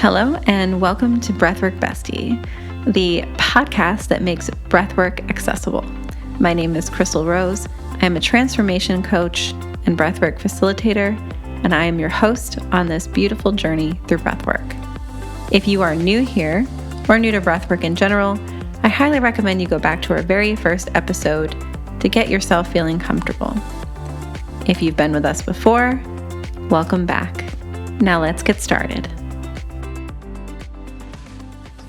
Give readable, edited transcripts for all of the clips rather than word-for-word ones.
Hello and welcome to Breathwork Bestie, the podcast that makes breathwork accessible. My name is Crystal Rose. I am a transformation coach and breathwork facilitator, and I am your host on this beautiful journey through breathwork. If you are new here or new to breathwork in general, I highly recommend you go back to our very first episode to get yourself feeling comfortable. If you've been with us before, welcome back. Now let's get started.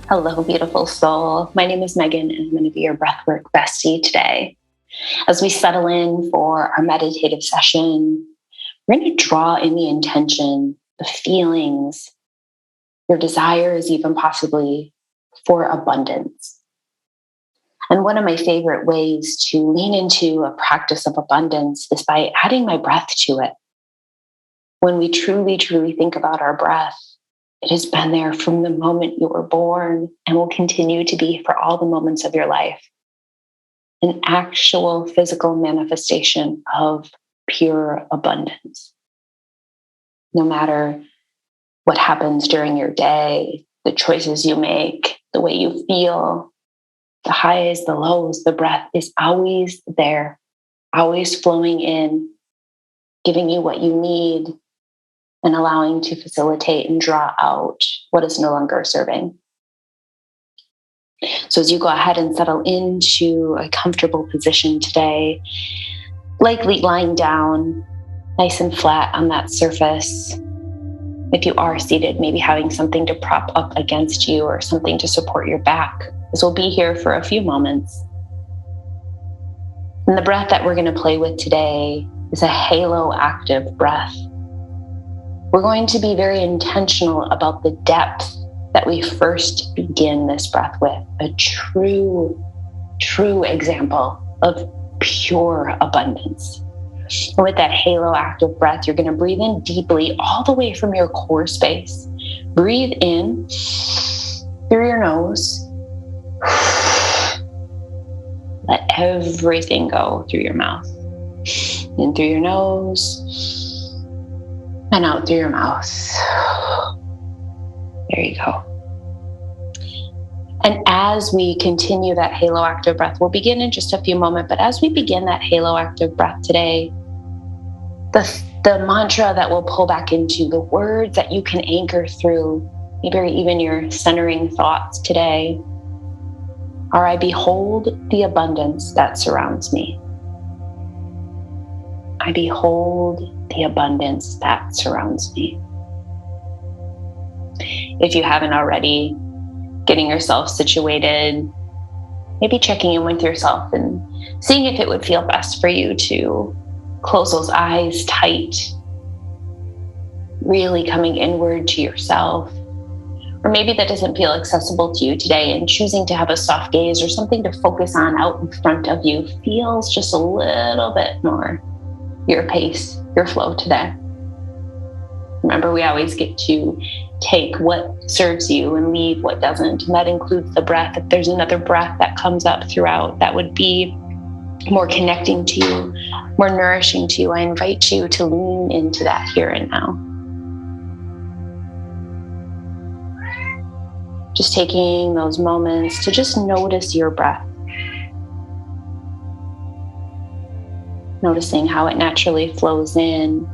Hello, beautiful soul. My name is Meghan, and I'm going to be your breathwork bestie today. As we settle in for our meditative session, we're going to draw in the intention, the feelings, your desires, even possibly for abundance. And one of my favorite ways to lean into a practice of abundance is by adding my breath to it. When we truly, truly think about our breath, it has been there from the moment you were born and will continue to be for all the moments of your life. An actual physical manifestation of pure abundance. No matter what happens during your day, the choices you make, the way you feel, the highs, the lows, the breath is always there, always flowing in, giving you what you need, and allowing to facilitate and draw out what is no longer serving. So as you go ahead and settle into a comfortable position today, likely lying down nice and flat on that surface. If you are seated, maybe having something to prop up against you or something to support your back. This will be here for a few moments. And the breath that we're going to play with today is a halo active breath. We're going to be very intentional about the depth that we first begin this breath with, a true example of pure abundance. And with that halo active breath, you're going to breathe in deeply all the way from your core space. Breathe in through your nose. Let everything go through your mouth. In through your nose. And out through your mouth. There you go. And as we continue that halo active breath, we'll begin in just a few moments, but as we begin that halo active breath today, the mantra that we'll pull back into, the words that you can anchor through, maybe even your centering thoughts today, are I behold the abundance that surrounds me. I behold the abundance that surrounds me. If you haven't already, getting yourself situated, maybe checking in with yourself and seeing if it would feel best for you to close those eyes tight, really coming inward to yourself. Or maybe that doesn't feel accessible to you today, and choosing to have a soft gaze or something to focus on out in front of you feels just a little bit more your pace, your flow today. Remember, we always get to take what serves you and leave what doesn't. And that includes the breath. If there's another breath that comes up throughout that would be more connecting to you, more nourishing to you, I invite you to lean into that here and now. Just taking those moments to just notice your breath. Noticing how it naturally flows in,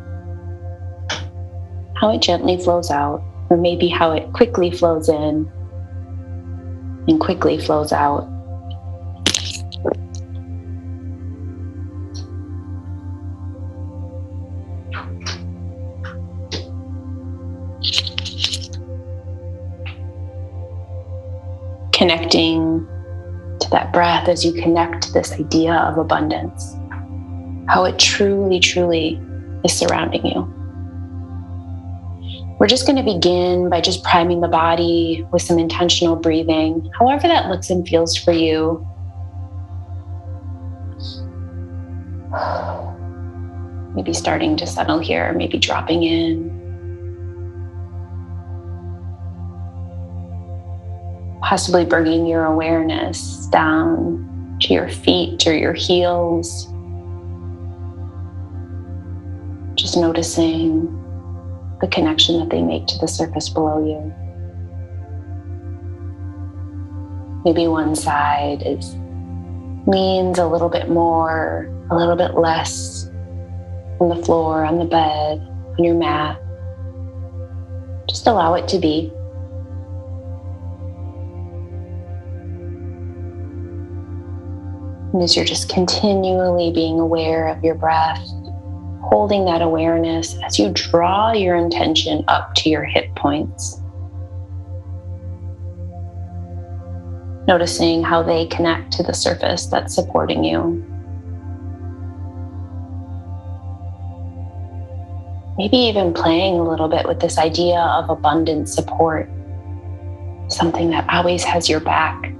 how it gently flows out, or maybe how it quickly flows in and quickly flows out. Connecting to that breath as you connect to this idea of abundance. How it truly, truly is surrounding you. We're just going to begin by just priming the body with some intentional breathing, however that looks and feels for you. Maybe starting to settle here, maybe dropping in. Possibly bringing your awareness down to your feet or your heels. Just noticing the connection that they make to the surface below you. Maybe one side leans a little bit more, a little bit less on the floor, on the bed, on your mat. Just allow it to be. And as you're just continually being aware of your breath, holding that awareness as you draw your intention up to your hip points. Noticing how they connect to the surface that's supporting you. Maybe even playing a little bit with this idea of abundant support. Something that always has your back.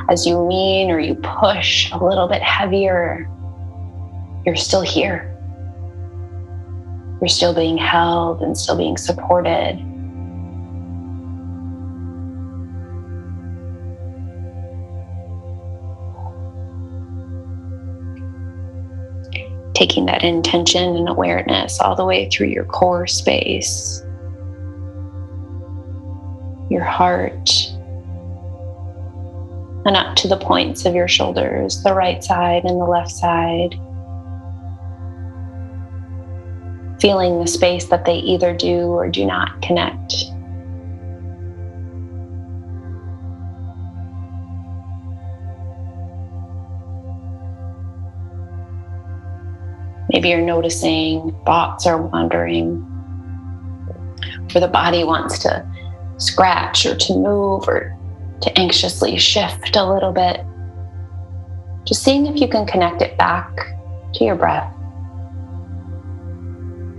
As you lean or you push a little bit heavier, you're still here. You're still being held and still being supported. Taking that intention and awareness all the way through your core space, your heart, and up to the points of your shoulders, the right side and the left side. Feeling the space that they either do or do not connect. Maybe you're noticing thoughts are wandering, or the body wants to scratch or to move or to anxiously shift a little bit. Just seeing if you can connect it back to your breath,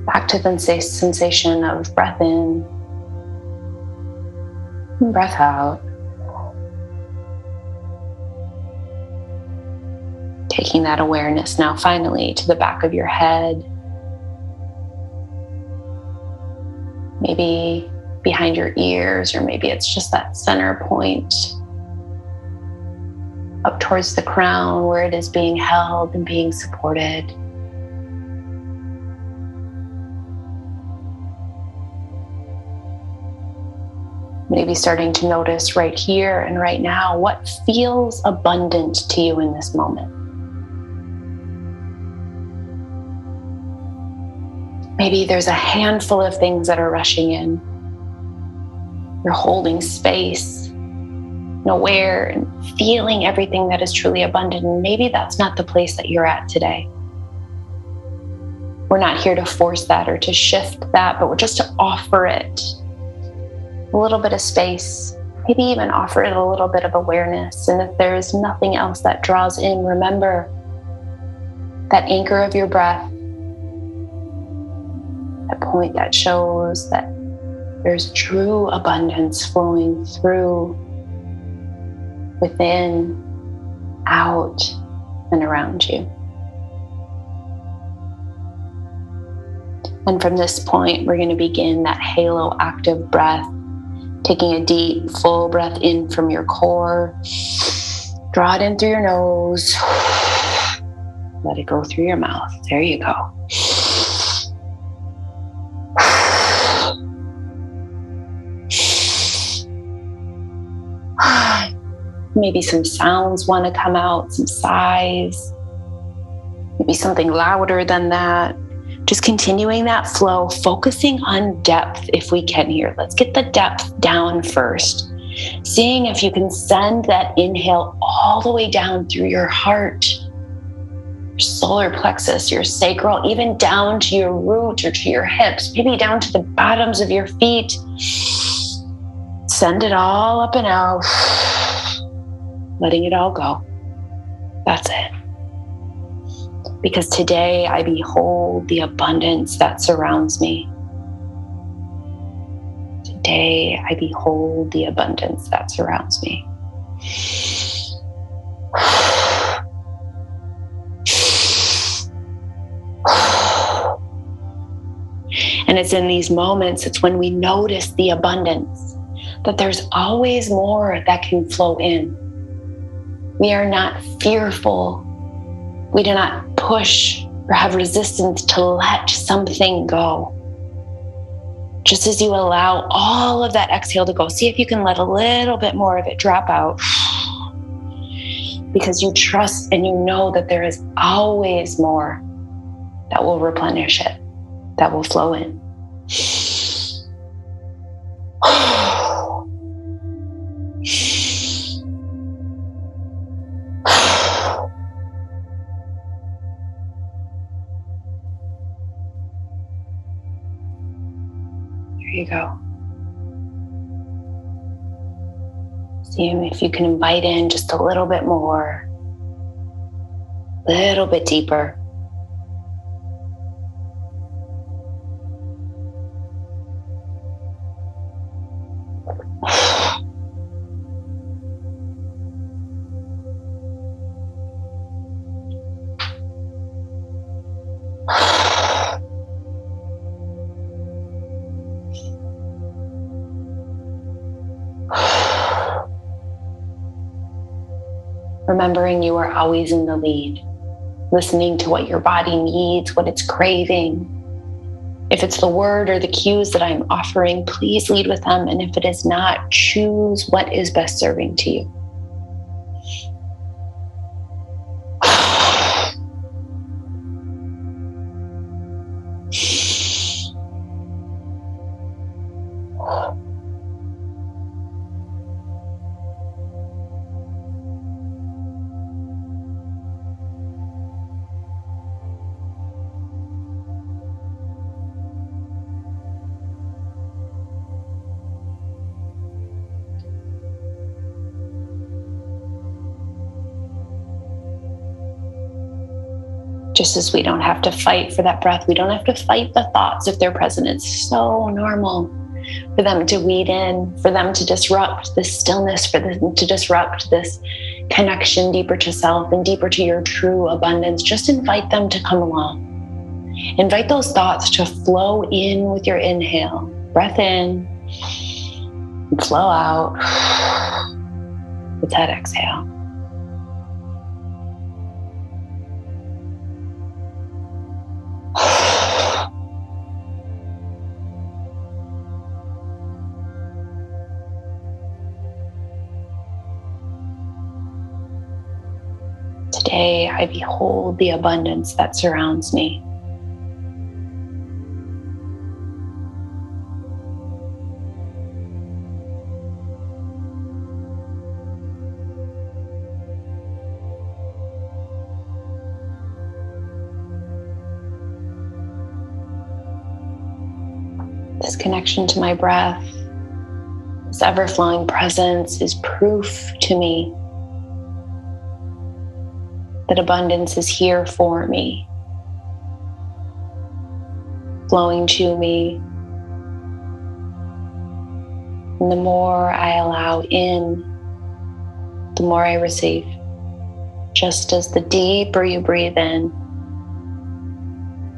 back to the sensation of breath in and breath out. Taking that awareness now finally to the back of your head. Maybe behind your ears, or maybe it's just that center point up towards the crown where it is being held and being supported. Maybe starting to notice right here and right now what feels abundant to you in this moment. Maybe there's a handful of things that are rushing in. You're holding space and aware and feeling everything that is truly abundant. And maybe that's not the place that you're at today. We're not here to force that or to shift that, but we're just to offer it a little bit of space. Maybe even offer it a little bit of awareness. And if there is nothing else that draws in, remember that anchor of your breath. That point that shows that there's true abundance flowing through, within, out, and around you. And from this point, we're going to begin that halo active breath, taking a deep, full breath in from your core. Draw it in through your nose. Let it go through your mouth. There you go. Maybe some sounds want to come out, some sighs, maybe something louder than that. Just continuing that flow, focusing on depth if we can here. Let's get the depth down first. Seeing if you can send that inhale all the way down through your heart, your solar plexus, your sacral, even down to your root or to your hips, maybe down to the bottoms of your feet. Send it all up and out. Letting it all go. That's it. Because today I behold the abundance that surrounds me. Today I behold the abundance that surrounds me. And it's in these moments, it's when we notice the abundance, that there's always more that can flow in. We are not fearful. We do not push or have resistance to let something go. Just as you allow all of that exhale to go, see if you can let a little bit more of it drop out. because you trust and you know that there is always more that will replenish it, that will flow in. There you go. See if you can invite in just a little bit more, a little bit deeper. Remembering you are always in the lead, listening to what your body needs, what it's craving. If it's the word or the cues that I'm offering, please lead with them. And if it is not, choose what is best serving to you. Just as we don't have to fight for that breath, we don't have to fight the thoughts if they're present. It's so normal for them to weed in, for them to disrupt this stillness, for them to disrupt this connection deeper to self and deeper to your true abundance. Just invite them to come along. Invite those thoughts to flow in with your inhale. Breath in, and flow out with that exhale. Today, I behold the abundance that surrounds me. This connection to my breath, this ever-flowing presence is proof to me that abundance is here for me, flowing to me. And the more I allow in, the more I receive. Just as the deeper you breathe in,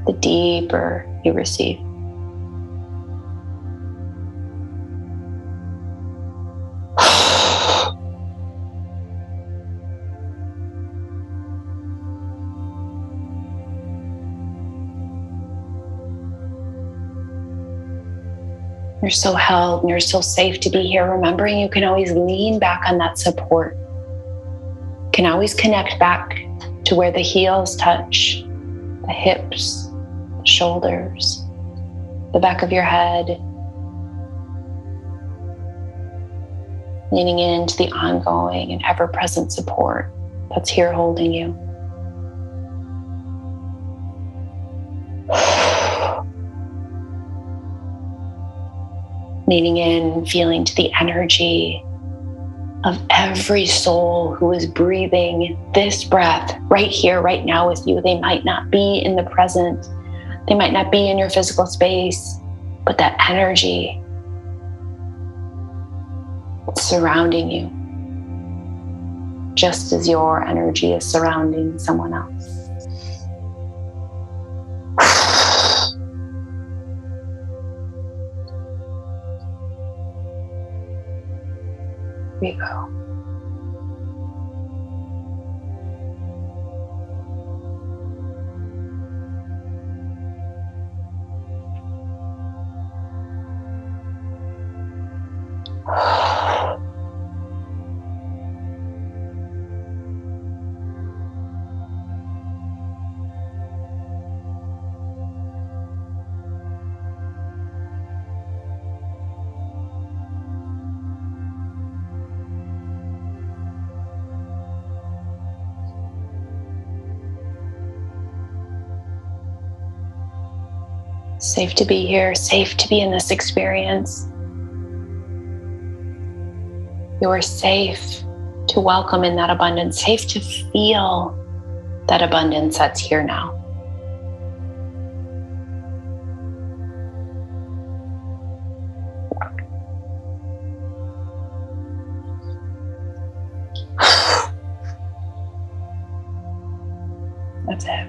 the deeper you receive. You're so held and you're so safe to be here. Remembering you can always lean back on that support. You can always connect back to where the heels touch, the hips, the shoulders, the back of your head. Leaning into the ongoing and ever-present support that's here holding you. Leaning in, feeling to the energy of every soul who is breathing this breath right here, right now with you. They might not be in the present. They might not be in your physical space, but that energy is surrounding you, just as your energy is surrounding someone else. Here we go. Safe to be here, safe to be in this experience. You are safe to welcome in that abundance, safe to feel that abundance that's here now. That's it.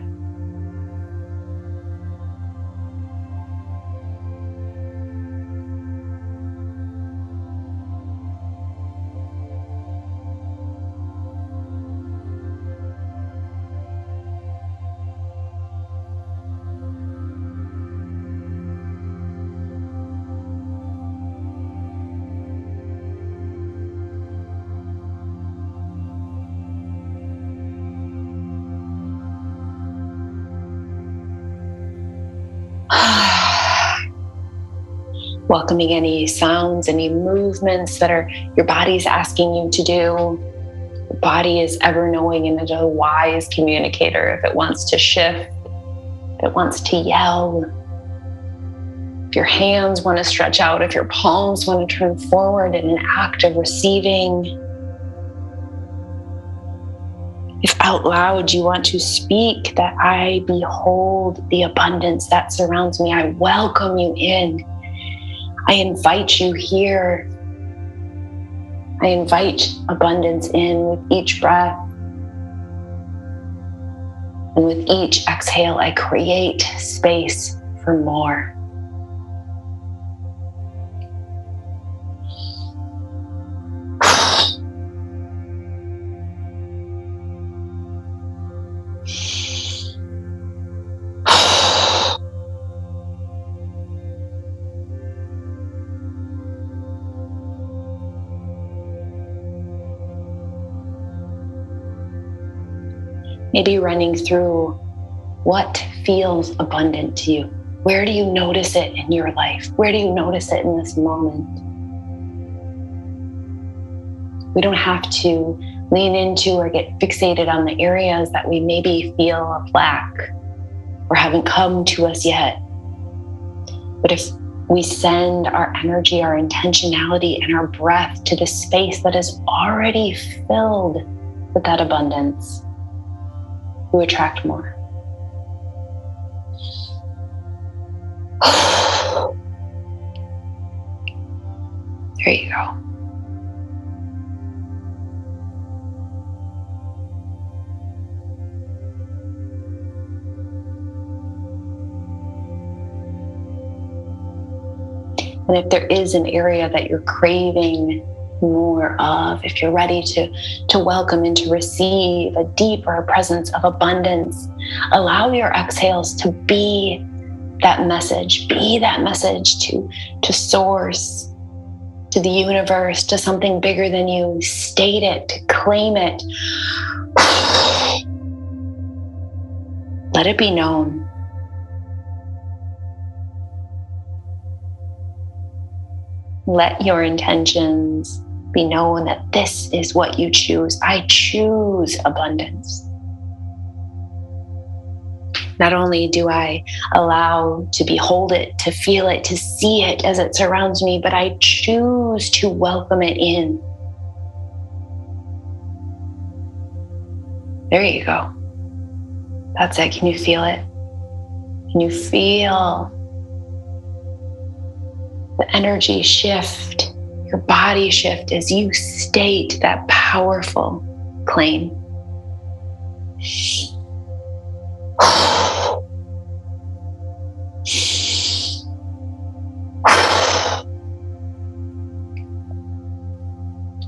Welcoming any sounds, any movements that are your body's asking you to do. Your body is ever knowing and is a wise communicator. If it wants to shift, if it wants to yell, if your hands want to stretch out, if your palms want to turn forward in an act of receiving, if out loud you want to speak that I behold the abundance that surrounds me, I welcome you in. I invite you here. I invite abundance in with each breath. And with each exhale, I create space for more. Maybe running through what feels abundant to you. Where do you notice it in your life? Where do you notice it in this moment? We don't have to lean into or get fixated on the areas that we maybe feel a lack or haven't come to us yet. But if we send our energy, our intentionality, and our breath to the space that is already filled with that abundance, you attract more. There you go. And if there is an area that you're craving more of, if you're ready to welcome and to receive a deeper presence of abundance, allow your exhales to be that message to source, to the universe, to something bigger than you. State it, claim it. Let it be known. Let your intentions be known that this is what you choose. I choose abundance. Not only do I allow to behold it, to feel it, to see it as it surrounds me, but I choose to welcome it in. There you go. That's it. Can you feel it? Can you feel the energy shift, your body shift as you state that powerful claim?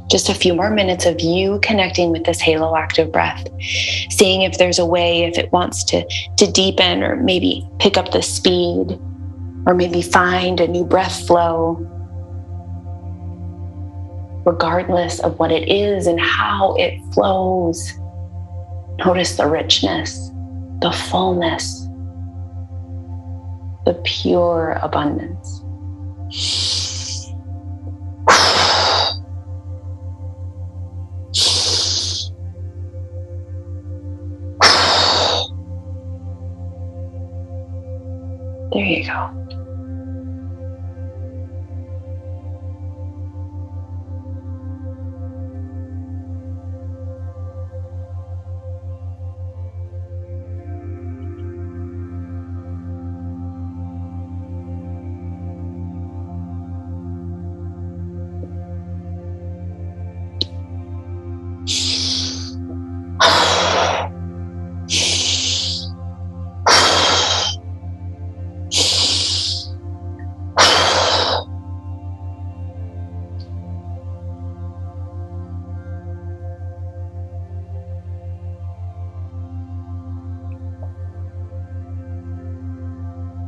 Just a few more minutes of you connecting with this halo active breath, seeing if there's a way, if it wants to deepen or maybe pick up the speed, or maybe find a new breath flow. Regardless of what it is and how it flows, notice the richness, the fullness, the pure abundance. There you go.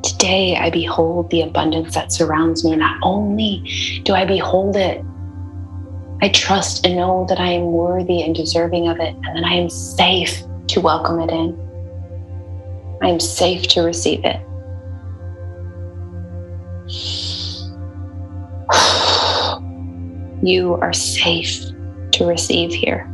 Today, I behold the abundance that surrounds me. Not only do I behold it, I trust and know that I am worthy and deserving of it, and that I am safe to welcome it in. I am safe to receive it. You are safe to receive here.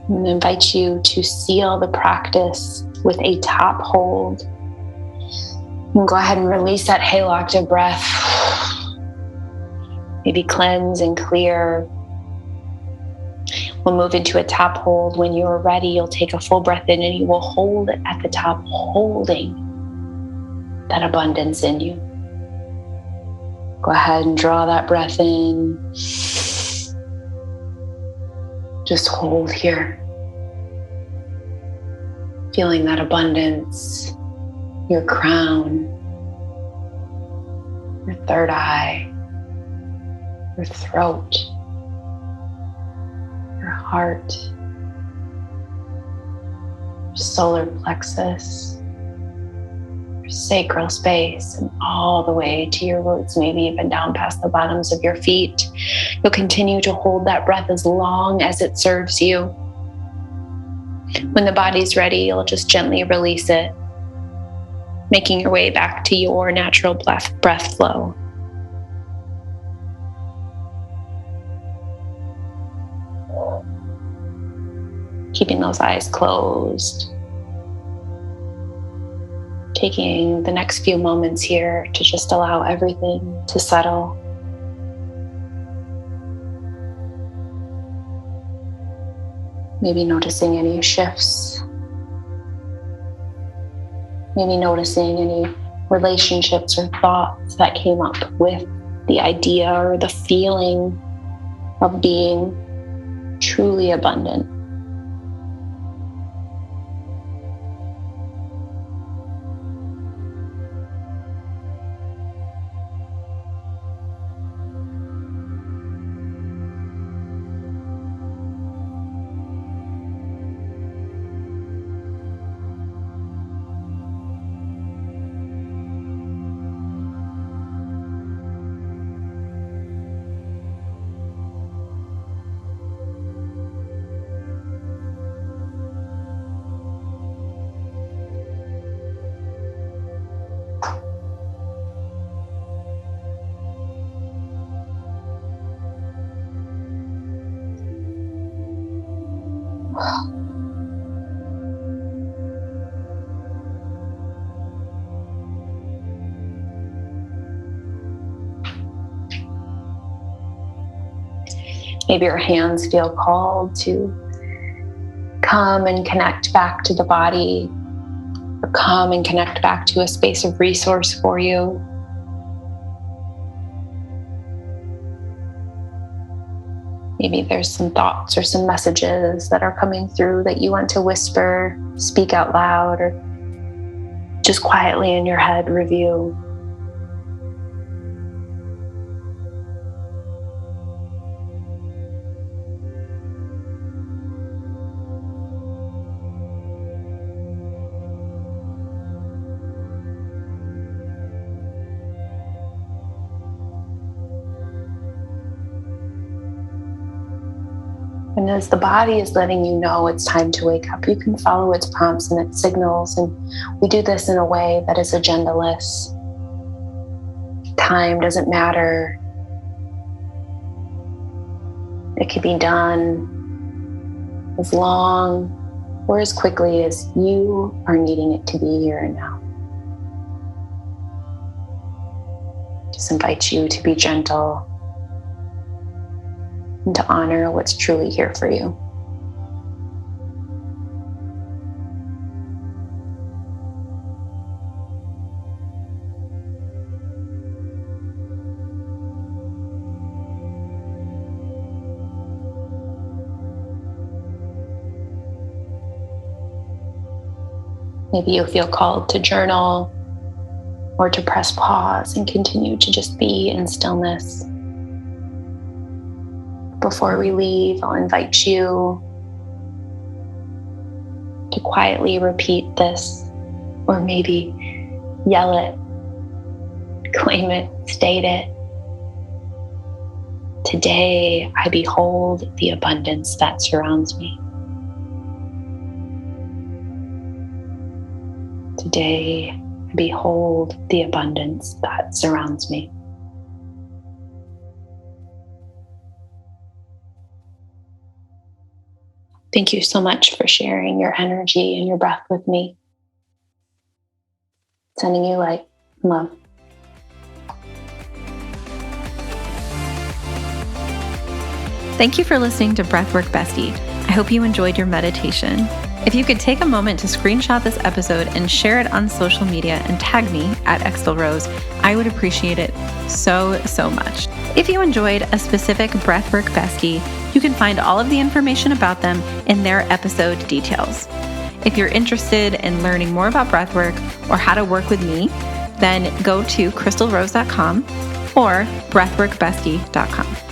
I'm going to invite you to seal the practice with a top hold. And go ahead and release that halo octave breath. Maybe cleanse and clear. We'll move into a top hold. When you're ready, you'll take a full breath in and you will hold it at the top, holding that abundance in you. Go ahead and draw that breath in. Just hold here. Feeling that abundance, your crown, your third eye, your throat, your heart, your solar plexus, your sacral space, and all the way to your roots, maybe even down past the bottoms of your feet. You'll continue to hold that breath as long as it serves you. When the body's ready, you'll just gently release it, making your way back to your natural breath flow. Keeping those eyes closed. Taking the next few moments here to just allow everything to settle. Maybe noticing any shifts. Maybe noticing any relationships or thoughts that came up with the idea or the feeling of being truly abundant. Maybe your hands feel called to come and connect back to the body, or come and connect back to a space of resource for you. Maybe there's some thoughts or some messages that are coming through that you want to whisper, speak out loud, or just quietly in your head review. And as the body is letting you know it's time to wake up, you can follow its prompts and its signals. And we do this in a way that is agendaless. Time doesn't matter. It can be done as long or as quickly as you are needing it to be here and now. Just invite you to be gentle and to honor what's truly here for you. Maybe you'll feel called to journal or to press pause and continue to just be in stillness. Before we leave, I'll invite you to quietly repeat this, or maybe yell it, claim it, state it. Today, I behold the abundance that surrounds me. Today, I behold the abundance that surrounds me. Thank you so much for sharing your energy and your breath with me. Sending you light and love. Thank you for listening to Breathwork Bestie. I hope you enjoyed your meditation. If you could take a moment to screenshot this episode and share it on social media and tag me at @XDillRose, I would appreciate it so much. If you enjoyed a specific Breathwork Bestie, you can find all of the information about them in their episode details. If you're interested in learning more about breathwork or how to work with me, then go to crystalrose.com or breathworkbestie.com.